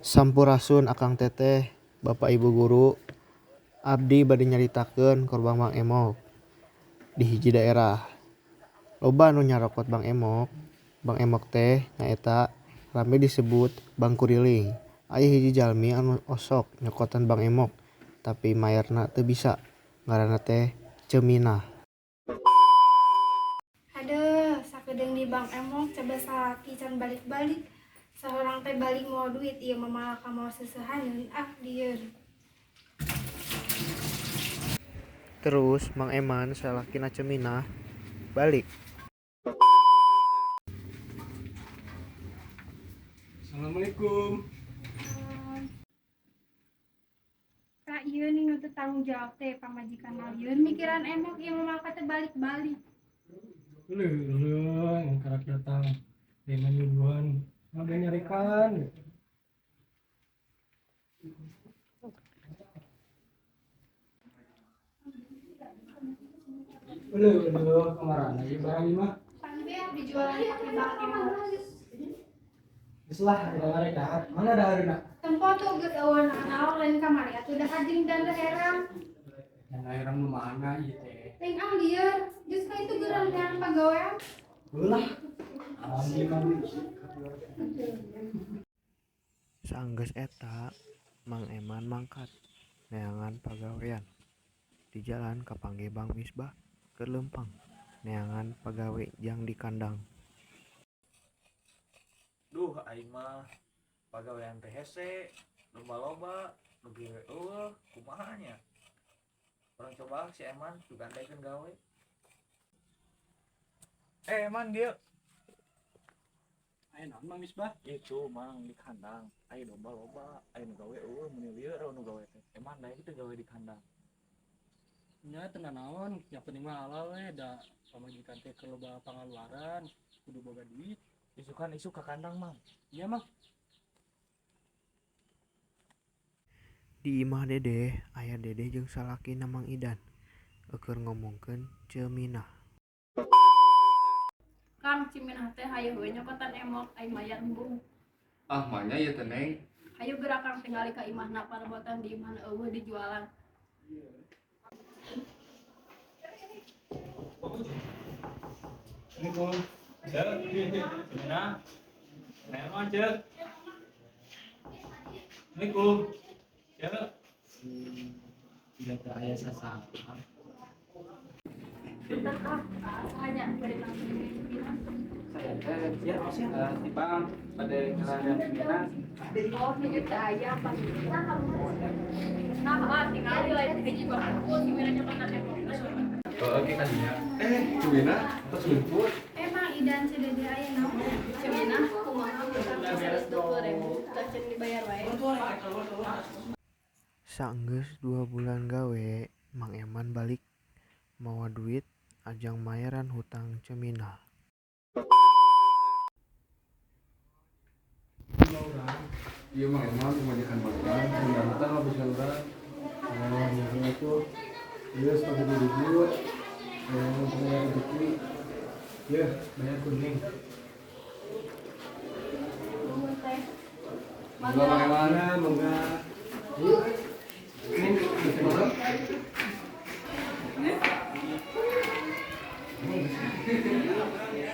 Sampurasun akang teteh, bapak ibu guru, abdi bade nyaritakeun korban Bang Emok. Di hiji daerah, loba anu nyarokot Bang Emok. Bang Emok teh nyaeta rame disebut Bang Kuriling. Aya hiji jalmi anu osok nyokotan Bang Emok, tapi mayarna teu bisa. Ngaranna teh Ceuminah. Aduh, sakedeung di Bang Emok coba salaki can balik-balik. Saurang teh balik mau duit, ieu mah malah ka mau seusehaneun dieu. Terus Mang Eman salakina Ceuminah balik. Assalamualaikum. Kak ieu nih nu teu tanggung jawab teh pamajikan alieun mikiran Emok ieu mah malah teh balik-balik. Yang karak datang dengan nyuruhan ada nyarikan. Kemarin lagi barang ini mah. Panbeh dijualan pakai Bang Emok. Bislah ada mereka. Mana ada hari nak? Tempo tuh geus eueun naon lain kamari atuh da hajing dan da herang. Yang akhirnya nu mana ieu teh. Teng lieur, geus ka itu geurang yang pagawean. Ulah. Alhamdulillah. Saenggeus eta Mang Eman mangkat neangan pagawean. Di jalan kapanggih Bang Misbah keur leumpang neangan pagawe jang di kandang. Duh aing mah pagawean teh hese lomba-lomba nu geue kumaha nya. Orang coba si Eman juga andaikeun gawe. Eman dia Ayo naon Mang Misbah? itu mang di kandang. Aya lomba-lomba, aya nu gawe mun lieur nu gawe teh. Eman da kitu gawe di kandang. Nya teu naon, yang penting mah halal we da pamajikan teh keur loba pangaluaran, kudu boga duit. Isukan isuk ka kandang mang. Iya mah. Di imah Dede aya Dede jeung salakina Mang Idan keur ngomongkeun Ceuminah. Kang Ciminah teh hayu we nyokotan Emok aing mayar embung. Ah manya ya teneng. Hayu gerak Kang tinggali ka imahna parebotan di imahna eueuh dijualan. Assalamualaikum. Ceuminah. Eman ceu. Assalamualaikum. Ceu. Tidak ada aya sasama. Pinten hanya bari langsung Ciminah. Saya teh ya tipang pada jalan Ceuminah. Oh, ini teh aya pas. Nah, tinggali lain hiji baku Ciminah nyokotan Emok. Oke kalinya. Ceuminah pas lumpur. Emang Idan si Dede aya naon? Ciminah kumaha utang 120.000 tah cenah dibayar wae. Saenggeus 2 bulan gawe, Mang Eman balik mawa duit ajang mayaran hutang Ceuminah. Iya mah emang kebanyakan makan, kebanyakan habis kan. Oh, yang itu. Iya seperti dibuat. Yang punya rezeki. Ya, banyak kuning. Nuhun teh. Mangga bagaimana? Mangga. Iya. Ini gimana?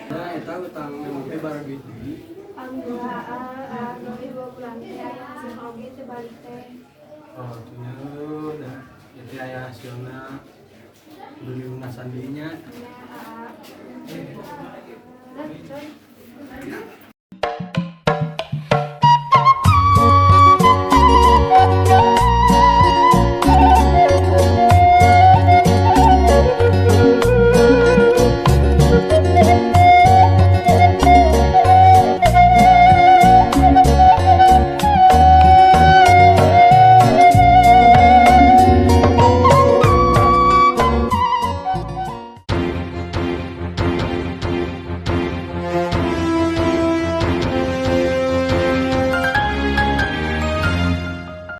Nah, itu utang mungkin barang gitu. Alhamdulillah, dari 2 bulan teh aya hasil oge teh balik teh. Oh, punya lu dah. Jadi ayah hasilnya beli lunasan dinya. Nya,